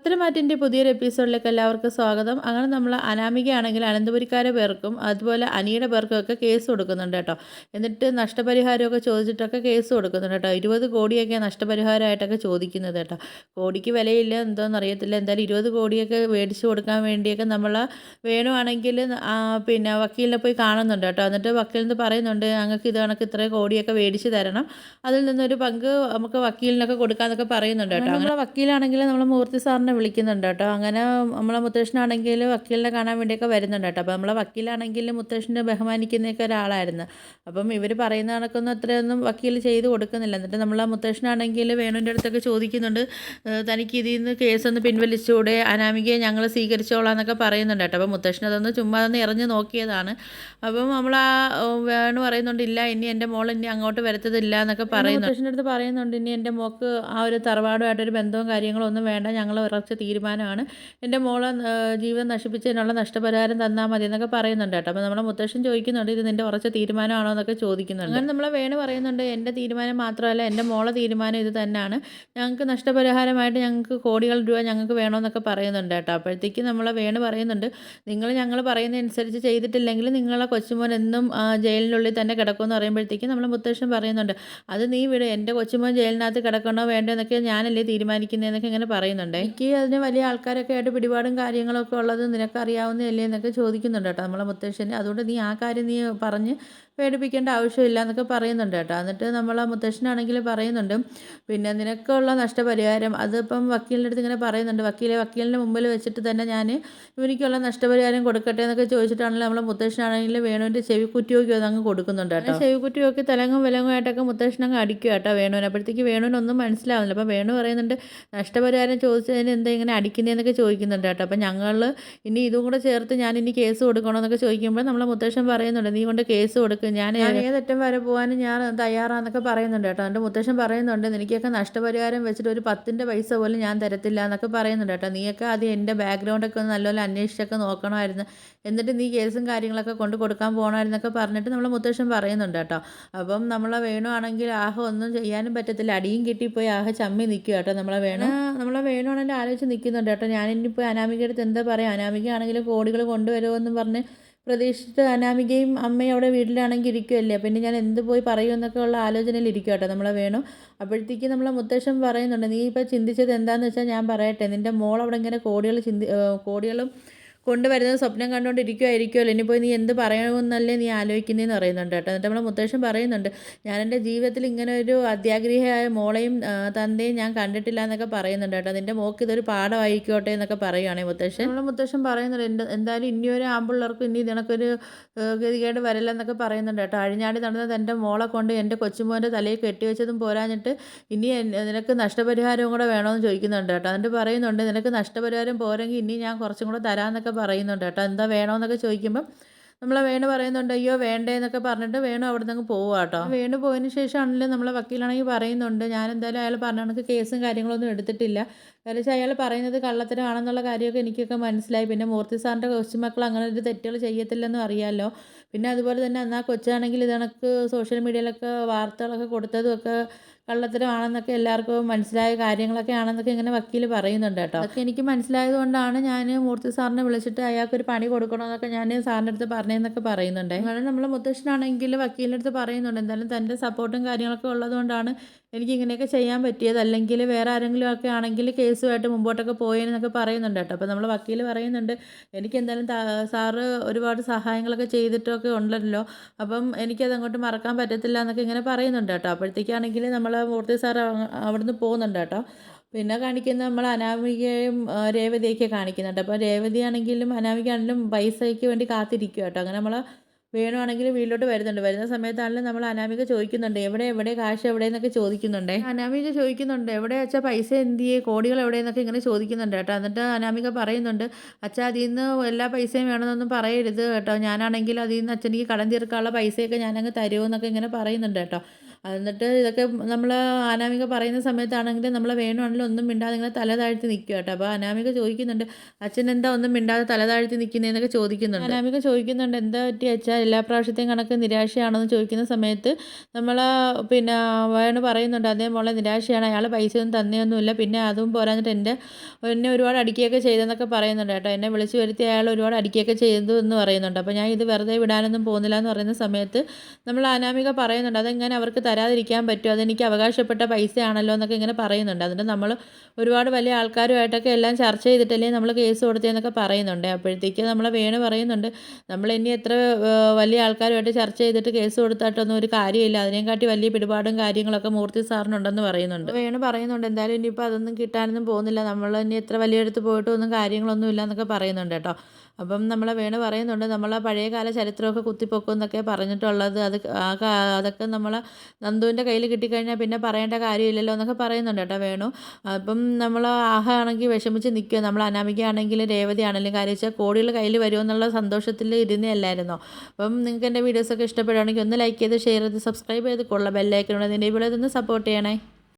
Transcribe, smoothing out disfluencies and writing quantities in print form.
പത്തരമാറ്റിൻ്റെ പുതിയൊരു എപ്പിസോഡിലേക്ക് എല്ലാവർക്കും സ്വാഗതം. അങ്ങനെ നമ്മൾ അനാമികയാണെങ്കിൽ അനന്തപുരിക്കാരെ പേർക്കും അതുപോലെ അനിയുടെ പേർക്കുമൊക്കെ കേസ് കൊടുക്കുന്നുണ്ട് കേട്ടോ. എന്നിട്ട് നഷ്ടപരിഹാരമൊക്കെ ചോദിച്ചിട്ടൊക്കെ കേസ് കൊടുക്കുന്നുണ്ട് കേട്ടോ. 20 കോടിയൊക്കെ നഷ്ടപരിഹാരമായിട്ടൊക്കെ ചോദിക്കുന്നത് കേട്ടോ. കോടിക്ക് വിലയില്ല എന്തോന്ന് അറിയത്തില്ല. എന്തായാലും 20 കോടിയൊക്കെ മേടിച്ച് കൊടുക്കാൻ വേണ്ടിയൊക്കെ നമ്മൾ വേണുവാണെങ്കിൽ പിന്നെ വക്കീലിനെ പോയി കാണുന്നുണ്ട് കേട്ടോ. എന്നിട്ട് വക്കീലിന് പറയുന്നുണ്ട് ഞങ്ങൾക്ക് ഇത് കണക്ക് ഇത്ര കോടിയൊക്കെ മേടിച്ച് തരണം, അതിൽ നിന്നൊരു പങ്ക് നമുക്ക് വക്കീലിനൊക്കെ കൊടുക്കാമെന്നൊക്കെ പറയുന്നുണ്ട് കേട്ടോ. അങ്ങനെ വക്കീലാണെങ്കിൽ നമ്മൾ മൂർത്തി സാറിനെ വിളിക്കുന്നുണ്ട് കേട്ടോ. അങ്ങനെ നമ്മളെ മുത്തശ്ശനാണെങ്കിൽ വക്കീലിനെ കാണാൻ വേണ്ടിയൊക്കെ വരുന്നുണ്ട് കേട്ടോ. അപ്പോൾ നമ്മളെ വക്കീലാണെങ്കിൽ മുത്തശ്ശനെ ബഹുമാനിക്കുന്നൊക്കെ ഒരാളായിരുന്നു. അപ്പം ഇവർ പറയുന്ന കണക്കൊന്നും അത്രയൊന്നും വക്കീൽ ചെയ്ത് കൊടുക്കുന്നില്ല. എന്നിട്ട് നമ്മളെ മുത്തശ്ശനാണെങ്കിൽ വേണുവിൻ്റെ അടുത്തൊക്കെ ചോദിക്കുന്നുണ്ട്, തനിക്ക് ഇതിൽ നിന്ന് കേസൊന്ന് പിൻവലിച്ചുകൂടെ, അനാമികയെ ഞങ്ങൾ സ്വീകരിച്ചോളാം എന്നൊക്കെ പറയുന്നുണ്ട് കേട്ടോ. അപ്പോൾ മുത്തശ്ശൻ അതൊന്ന് ചുമ്മാ ഒന്ന് എറിഞ്ഞ് നോക്കിയതാണ്. അപ്പം നമ്മൾ വേണു പറയുന്നുണ്ട്, ഇല്ല ഇനി എൻ്റെ മോൾ ഇനി അങ്ങോട്ട് വരത്തതില്ല എന്നൊക്കെ പറയുന്നു. മുത്തശ്ശൻ്റെ അടുത്ത് പറയുന്നുണ്ട്, ഇനി എൻ്റെ മോൾക്ക് ആ ഒരു തറവാടുമായിട്ടൊരു ബന്ധവും കാര്യങ്ങളും ഒന്നും വേണ്ട, ഞങ്ങൾ ഉറച്ച തീരുമാനമാണ്, എൻ്റെ മോളെ ജീവൻ നശിപ്പിച്ചതിനുള്ള നഷ്ടപരിഹാരം തന്നാൽ മതി എന്നൊക്കെ പറയുന്നുണ്ട് കേട്ടോ. അപ്പോൾ നമ്മുടെ മുത്തശ്ശൻ ചോദിക്കുന്നുണ്ട്, ഇത് നിൻ്റെ ഉറച്ച തീരുമാനമാണോ എന്നൊക്കെ ചോദിക്കുന്നുണ്ട്. അങ്ങനെ നമ്മളെ വേണു പറയുന്നുണ്ട്, എൻ്റെ തീരുമാനം മാത്രമല്ല എൻ്റെ മോളെ തീരുമാനം ഇത് തന്നെയാണ്, ഞങ്ങൾക്ക് നഷ്ടപരിഹാരമായിട്ട് ഞങ്ങൾക്ക് കോടികൾ രൂപ ഞങ്ങൾക്ക് വേണമെന്നൊക്കെ പറയുന്നുണ്ട് കേട്ടോ. അപ്പോഴത്തേക്ക് നമ്മളെ വേണു പറയുന്നുണ്ട്, ഞങ്ങൾ പറയുന്നതനുസരിച്ച് ചെയ്തിട്ടില്ലെങ്കിൽ നിങ്ങളെ കൊച്ചുമോൻ എന്നും ജയിലിനുള്ളിൽ തന്നെ കിടക്കുമെന്ന് പറയുമ്പോഴത്തേക്കും നമ്മൾ മുത്തശ്ശൻ പറയുന്നുണ്ട്, അത് നീ വിട്, എൻ്റെ കൊച്ചുമോൻ ജയിലിനകത്ത് കിടക്കണോ വേണ്ടോ എന്നൊക്കെ ഞാനല്ലേ തീരുമാനിക്കുന്നതെന്നൊക്കെ ഇങ്ങനെ പറയുന്നുണ്ട്. എനിക്ക് അതിന് വലിയ ആൾക്കാരൊക്കെ ആയിട്ട് പിടിപാടും കാര്യങ്ങളൊക്കെ ഉള്ളത് നിനക്കറിയാവുന്നതല്ലേ എന്നൊക്കെ ചോദിക്കുന്നുണ്ട് കേട്ടോ നമ്മളെ മുത്തശ്ശന്. അതുകൊണ്ട് നീ ആ കാര്യം നീ പറഞ്ഞ് പേടിപ്പിക്കേണ്ട ആവശ്യമില്ല എന്നൊക്കെ പറയുന്നുണ്ട് കേട്ടോ. എന്നിട്ട് നമ്മളെ മുത്തശ്ശനാണെങ്കിൽ പറയുന്നുണ്ട്, പിന്നെ നിനക്കുള്ള നഷ്ടപരിഹാരം അതിപ്പം വക്കീലിൻ്റെ അടുത്ത് ഇങ്ങനെ പറയുന്നുണ്ട്, വക്കീലിൻ്റെ മുമ്പിൽ വെച്ചിട്ട് തന്നെ ഞാൻ ഇവനിക്കുള്ള നഷ്ടപരിഹാരം കൊടുക്കട്ടെ എന്നൊക്കെ ചോദിച്ചിട്ടാണെങ്കിൽ നമ്മളെ മുത്തശ്ശനാണെങ്കിൽ വേണുവിൻ്റെ ചെവിക്കുറ്റിയൊക്കെ അതങ്ങ് കൊടുക്കുന്നുണ്ട് കേട്ടോ. ചെവിക്കുറ്റിയൊക്കെ തലങ്ങും വിലങ്ങുമായിട്ടൊക്കെ മുത്തശ്ശനങ്ങ് അടിക്കുക കേട്ടോ വേണുവിന്. അപ്പോഴത്തേക്ക് വേണുവിനൊന്നും മനസ്സിലാവുന്നില്ല. അപ്പോൾ വേണു പറയുന്നുണ്ട്, നഷ്ടപരിഹാരം ചോദിച്ചതിന് എന്താ ഇങ്ങനെ അടിക്കുന്നതെന്നൊക്കെ ചോദിക്കുന്നുണ്ട് കേട്ടോ. അപ്പം ഞങ്ങൾ ഇനി ഇതും കൂടെ ചേർത്ത് ഞാൻ ഇനി കേസ് കൊടുക്കണമെന്നൊക്കെ ചോദിക്കുമ്പോൾ നമ്മളെ മുത്തശ്ശൻ പറയുന്നുണ്ട്, നീ കൊണ്ട് കേസ് കൊടുക്കും, ഞാൻ ഏതറ്റം വരെ പോകാനും ഞാൻ തയ്യാറാന്നൊക്കെ പറയുന്നുണ്ട് കേട്ടോ. എൻ്റെ മുത്തശ്ശൻ പറയുന്നുണ്ട്, എനിക്കൊക്കെ നഷ്ടപരിഹാരം വെച്ചിട്ട് ഒരു 10 പൈസ പോലും ഞാൻ തരത്തില്ല എന്നൊക്കെ പറയുന്നുണ്ട് കേട്ടോ. നീയൊക്കെ ആദ്യം എൻ്റെ ബാക്ക്ഗ്രൗണ്ടൊക്കെ ഒന്ന് നല്ലപോലെ അന്വേഷിച്ചൊക്കെ നോക്കണമായിരുന്നു, എന്നിട്ട് നീ കേസും കാര്യങ്ങളൊക്കെ കൊണ്ട് കൊടുക്കാൻ പോകണമായിരുന്നൊക്കെ പറഞ്ഞിട്ട് നമ്മളെ മുത്തശ്ശൻ പറയുന്നുണ്ട് കേട്ടോ. അപ്പം നമ്മളെ വേണു ആണെങ്കിൽ ഒന്നും ചെയ്യാനും പറ്റത്തില്ല, അടിയും കിട്ടിപ്പോയി ചമ്മി നിൽക്കുക കേട്ടോ. നമ്മളെ വേണുവാണെങ്കിൽ ആലോചിച്ച് നിൽക്കുന്നുണ്ട് കേട്ടോ, ഞാനിനിപ്പോൾ അനാമികയുടെ അടുത്ത് എന്താ പറയുക, അനാമിക ആണെങ്കിൽ കോടികൾ കൊണ്ടുവരുമെന്ന് പറഞ്ഞ് പ്രതീക്ഷിച്ചിട്ട് അനാമികയും അമ്മയും അവിടെ വീട്ടിലാണെങ്കിൽ ഇരിക്കുമല്ലേ, പിന്നെ ഞാൻ എന്ത് പോയി പറയുമെന്നൊക്കെ ഉള്ള ആലോചനയിൽ ഇരിക്കും കേട്ടോ നമ്മളെ വേണു. അപ്പോഴത്തേക്ക് നമ്മളെ മുത്തശ്ശൻ പറയുന്നുണ്ട്, നീ ഇപ്പോൾ ചിന്തിച്ചത് എന്താണെന്ന് വെച്ചാൽ ഞാൻ പറയട്ടെ, നിൻ്റെ മോൾ അവിടെ ഇങ്ങനെ കോടികളും കൊണ്ടുവരുന്നത് സ്വപ്നം കണ്ടുകൊണ്ടിരിക്കുമായിരിക്കുമല്ലോ, ഇനി പോയി നീ എന്ത് പറയണമെന്നല്ലേ നീ ആലോചിക്കുന്നതെന്ന് പറയുന്നുണ്ട് കേട്ടോ. എന്നിട്ട് നമ്മളെ മുത്തശ്ശൻ പറയുന്നുണ്ട്, ഞാൻ എൻ്റെ ജീവിതത്തിൽ ഇങ്ങനെ ഒരു അത്യാഗ്രഹിയായ മോളെയും തന്തയും ഞാൻ കണ്ടിട്ടില്ല എന്നൊക്കെ പറയുന്നുണ്ട് കേട്ടോ. നിൻ്റെ മോൾക്ക് ഇതൊരു പാഠമായിക്കോട്ടെ എന്നൊക്കെ പറയുകയാണെങ്കിൽ മുത്തശ്ശൻ പറയുന്നുണ്ട്, എന്തായാലും ഇനിയൊരു ആമ്പിള്ളേർക്കും ഇനി ഇതിനൊക്കൊരു ഗതികേട് വരില്ലെന്നൊക്കെ പറയുന്നുണ്ട് കേട്ടോ. അഴിഞ്ഞാടി നടന്നത് എൻ്റെ മോളെ കൊണ്ട് എൻ്റെ കൊച്ചുമോൻ്റെ തലയിൽ കെട്ടിവെച്ചതും പോരാഞ്ഞിട്ട് ഇനി നിനക്ക് നഷ്ടപരിഹാരവും കൂടെ വേണമെന്ന് ചോദിക്കുന്നുണ്ട് കേട്ടോ. എന്നിട്ട് പറയുന്നുണ്ട്, നിനക്ക് നഷ്ടപരിഹാരം പോരെങ്കിൽ ഇനി ഞാൻ കുറച്ചും കൂടെ തരാമെന്നൊക്കെ പറയുന്നുണ്ട് കേട്ടോ. എന്താ വേണമെന്നൊക്കെ ചോദിക്കുമ്പം നമ്മളെ വേണു പറയുന്നുണ്ട്, അയ്യോ വേണ്ടേ എന്നൊക്കെ പറഞ്ഞിട്ട് വേണു അവിടെ നിന്ന് പോവുക കേട്ടോ. വേണു പോയതിന് ശേഷമാണെങ്കിലും നമ്മളെ വക്കീലാണെങ്കിൽ പറയുന്നുണ്ട്, ഞാൻ എന്തായാലും അയാൾ പറഞ്ഞ കണക്ക് കേസും കാര്യങ്ങളൊന്നും എടുത്തിട്ടില്ല, കാരണം വെച്ചാൽ അയാൾ പറയുന്നത് കള്ളത്തരമാണെന്നുള്ള കാര്യമൊക്കെ എനിക്കൊക്കെ മനസ്സിലായി. പിന്നെ മൂർത്തി സാറിൻ്റെ കൊച്ചുമക്കൾ അങ്ങനെ ഒരു തെറ്റുകൾ ചെയ്യത്തില്ലെന്നും അറിയാമല്ലോ. പിന്നെ അതുപോലെ തന്നെ അന്ന് ആ കൊച്ചാണെങ്കിൽ ഇതണക്ക് സോഷ്യൽ മീഡിയയിലൊക്കെ വാർത്തകളൊക്കെ കൊടുത്തതും ഒക്കെ കള്ളത്തരമാണെന്നൊക്കെ എല്ലാവർക്കും മനസ്സിലായ കാര്യങ്ങളൊക്കെ ആണെന്നൊക്കെ ഇങ്ങനെ വക്കീൽ പറയുന്നുണ്ട് കേട്ടോ. അതൊക്കെ എനിക്ക് മനസ്സിലായത് കൊണ്ടാണ് ഞാൻ മൂർത്തി സാറിനെ വിളിച്ചിട്ട് അയാൾക്കൊരു പണി കൊടുക്കണമെന്നൊക്കെ ഞാൻ സാറിൻ്റെ അടുത്ത് പറഞ്ഞതെന്നൊക്കെ പറയുന്നുണ്ട്. അങ്ങനെ നമ്മൾ മുത്തശ്ശനാണെങ്കിൽ വക്കീലിൻ്റെ അടുത്ത് പറയുന്നുണ്ട്, എന്തായാലും തൻ്റെ സപ്പോർട്ടും കാര്യങ്ങളൊക്കെ ഉള്ളതുകൊണ്ടാണ് എനിക്ക് ഇങ്ങനെയൊക്കെ ചെയ്യാൻ പറ്റിയത്, അല്ലെങ്കിൽ വേറെ ആരെങ്കിലും ഒക്കെ ആണെങ്കിൽ കേസുമായിട്ട് മുമ്പോട്ടൊക്കെ പോയെന്നൊക്കെ പറയുന്നുണ്ട് കേട്ടോ. അപ്പോൾ നമ്മൾ വക്കീൽ പറയുന്നുണ്ട്, എനിക്ക് എന്തായാലും സാറ് ഒരുപാട് സഹായങ്ങളൊക്കെ ചെയ്തിട്ടൊക്കെ ഉണ്ടല്ലോ, അപ്പം എനിക്കത് അങ്ങോട്ട് മറക്കാൻ പറ്റത്തില്ല എന്നൊക്കെ ഇങ്ങനെ പറയുന്നുണ്ട് കേട്ടോ. അപ്പോഴത്തേക്കാണെങ്കിൽ നമ്മൾ മൂർത്തി സാർ അവിടുന്ന് പോകുന്നുണ്ട് കേട്ടോ. പിന്നെ കാണിക്കുന്നത് നമ്മൾ അനാമികയും രേവതിയൊക്കെ കാണിക്കുന്നുണ്ട്. അപ്പോൾ രേവതിയാണെങ്കിലും അനാമികയാണെങ്കിലും പൈസയ്ക്ക് വേണ്ടി കാത്തിരിക്കുക കേട്ടോ. അങ്ങനെ നമ്മൾ വേണുവാണെങ്കിൽ വീട്ടിലോട്ട് വരുന്നുണ്ട്. വരുന്ന സമയത്താണെങ്കിലും നമ്മൾ അനാമിക ചോദിക്കുന്നുണ്ട്, എവിടെ കാശ് എവിടെയെന്നൊക്കെ ചോദിക്കുന്നുണ്ട്. അനാമിക ചോദിക്കുന്നുണ്ട്, എവിടെ അച്ഛാ പൈസ എന്തിയെ, കോടികൾ എവിടെയെന്നൊക്കെ ഇങ്ങനെ ചോദിക്കുന്നുണ്ട് കേട്ടോ. എന്നിട്ട് അനാമിക പറയുന്നുണ്ട്, അച്ഛാ അതിൽ നിന്ന് എല്ലാ പൈസയും വേണമെന്നൊന്നും പറയരുത് കേട്ടോ, ഞാനാണെങ്കിൽ അതിൽ നിന്ന് അച്ഛനിക്ക് കടം തീർക്കാനുള്ള പൈസയൊക്കെ ഞാനങ്ങ് തരുമെന്നൊക്കെ ഇങ്ങനെ പറയുന്നുണ്ട് കേട്ടോ. എന്നിട്ട് ഇതൊക്കെ നമ്മൾ അനാമിക പറയുന്ന സമയത്താണെങ്കിൽ നമ്മൾ വേണമാണെങ്കിലും ഒന്നും മിണ്ടാതെ ഇങ്ങനെ തല താഴ്ത്തി നിൽക്കുക കേട്ടോ. അപ്പോൾ അനാമിക ചോദിക്കുന്നുണ്ട്, അച്ഛൻ എന്താ ഒന്നും മിണ്ടാതെ തല താഴ്ത്തി നിൽക്കുന്നതെന്നൊക്കെ ചോദിക്കുന്നുണ്ട്. അനാമിക ചോദിക്കുന്നുണ്ട്, എന്താ പറ്റി അച്ഛാ, എല്ലാ പ്രാവശ്യത്തെയും കണക്ക് നിരാശയാണെന്ന് ചോദിക്കുന്ന സമയത്ത് നമ്മൾ പിന്നെ വേണു പറയുന്നുണ്ട്, അതേ മോളെ നിരാശയാണ്, അയാൾ പൈസയൊന്നും തന്നെയൊന്നുമില്ല, പിന്നെ അതും പോരാഞ്ഞിട്ട് എന്നെ ഒരുപാട് അടിക്കുകയൊക്കെ ചെയ്തെന്നൊക്കെ പറയുന്നുണ്ട് കേട്ടോ. എന്നെ വിളിച്ചു വരുത്തി അയാൾ ഒരുപാട് അടിക്കുകയൊക്കെ ചെയ്തു എന്ന് പറയുന്നുണ്ട്. അപ്പോൾ ഞാൻ ഇത് വെറുതെ വിടാനൊന്നും പോകുന്നില്ല എന്ന് പറയുന്ന സമയത്ത് നമ്മൾ അനാമിക പറയുന്നുണ്ട്, അതെങ്ങനെ അവർക്ക് തരാതിരിക്കാൻ പറ്റുമോ, അതെനിക്ക് അവകാശപ്പെട്ട പൈസയാണല്ലോ എന്നൊക്കെ ഇങ്ങനെ പറയുന്നുണ്ട്. അതിന് നമ്മൾ ഒരുപാട് വലിയ ആൾക്കാരുമായിട്ടൊക്കെ എല്ലാം ചർച്ച ചെയ്തിട്ടല്ലേ നമ്മൾ കേസ് കൊടുത്തതെന്നൊക്കെ പറയുന്നുണ്ട്. അപ്പോഴത്തേക്ക് നമ്മളെ വേണു പറയുന്നുണ്ട്, നമ്മൾ ഇനി എത്ര വലിയ ആൾക്കാരുമായിട്ട് ചർച്ച ചെയ്തിട്ട് കേസ് കൊടുത്തിട്ടൊന്നും ഒരു കാര്യമില്ല, അതിനെക്കാട്ടി വലിയ പിടിപാടും കാര്യങ്ങളൊക്കെ മൂർത്തി സാറിനുണ്ടെന്ന് പറയുന്നുണ്ട്. വേണു പറയുന്നുണ്ട്, എന്തായാലും ഇനിയിപ്പോൾ അതൊന്നും കിട്ടാനൊന്നും പോകുന്നില്ല, നമ്മൾ ഇനി എത്ര വലിയടുത്ത് പോയിട്ടൊന്നും കാര്യങ്ങളൊന്നും ഇല്ല എന്നൊക്കെ പറയുന്നുണ്ട് കേട്ടോ. അപ്പം നമ്മളെ വേണു പറയുന്നുണ്ട്, നമ്മളെ പഴയകാല ചരിത്രമൊക്കെ കുത്തിപ്പൊക്കും എന്നൊക്കെ പറഞ്ഞിട്ടുള്ളത്, അതൊക്കെ നമ്മളെ നന്ദുവിൻ്റെ കയ്യിൽ കിട്ടിക്കഴിഞ്ഞാൽ പിന്നെ പറയേണ്ട കാര്യമില്ലല്ലോ എന്നൊക്കെ പറയുന്നുണ്ട് കേട്ടോ വേണു. അപ്പം നമ്മൾ ആണെങ്കിൽ വിഷമിച്ച് നിൽക്കുക, നമ്മൾ അനാമികയാണെങ്കിലും രേവതി ആണെങ്കിലും കാര്യം വെച്ചാൽ കോടികൾ കയ്യിൽ വരുമെന്നുള്ള സന്തോഷത്തിൽ ഇരുന്നല്ലായിരുന്നോ. അപ്പം നിങ്ങൾക്ക് എൻ്റെ വീഡിയോസൊക്കെ ഇഷ്ടപ്പെടുകയാണെങ്കിൽ ഒന്ന് ലൈക്ക് ചെയ്ത് ഷെയർ ചെയ്ത് സബ്സ്ക്രൈബ് ചെയ്ത് കൊള്ള ബെല്ലൈക്കണോട് അതിൻ്റെ ഇവിടെ നിന്ന് സപ്പോർട്ട് ചെയ്യണേ.